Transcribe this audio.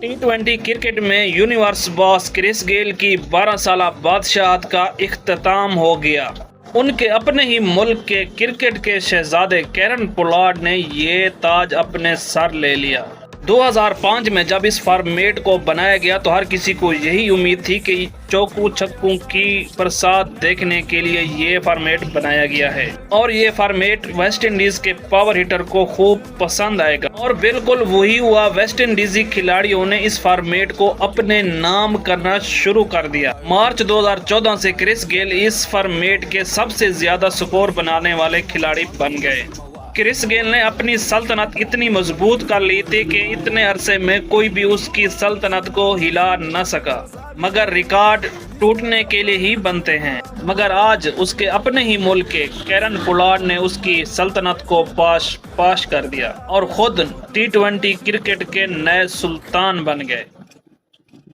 टी20 cricket में universe boss Chris Gayle की 12 साला बादशाहत का इख्तिताम हो गया। उनके अपने ही मुल्क के क्रिकेट के शहजादे कैरन पोलार्ड ने ये ताज अपने सर ले लिया। 2005 में जब इस फॉर्मेट को बनाया गया तो हर किसी को यही उम्मीद थी कि चौकू छक्कों की बरसात देखने के लिए ये फॉर्मेट बनाया गया है और ये फॉर्मेट वेस्ट इंडीज के पावर हिटर को खूब पसंद आएगा। और बिल्कुल वही हुआ। वेस्ट इंडीजी खिलाड़ियों ने इस फॉर्मेट को अपने नाम करना शुरू कर दिया। मार्च 2014 से क्रिस गेल इस फॉर्मेट के सबसे ज्यादा स्कोर बनाने वाले खिलाड़ी बन गए। क्रिस गेल ने अपनी सल्तनत इतनी मजबूत कर ली थी कि इतने अरसे में कोई भी उसकी सल्तनत को हिला न सका, मगर रिकॉर्ड टूटने के लिए ही बनते हैं। मगर आज उसके अपने ही मुल्क के कैरन पोलार्ड ने उसकी सल्तनत को पाश कर दिया और खुद टी20 क्रिकेट के नए सुल्तान बन गए।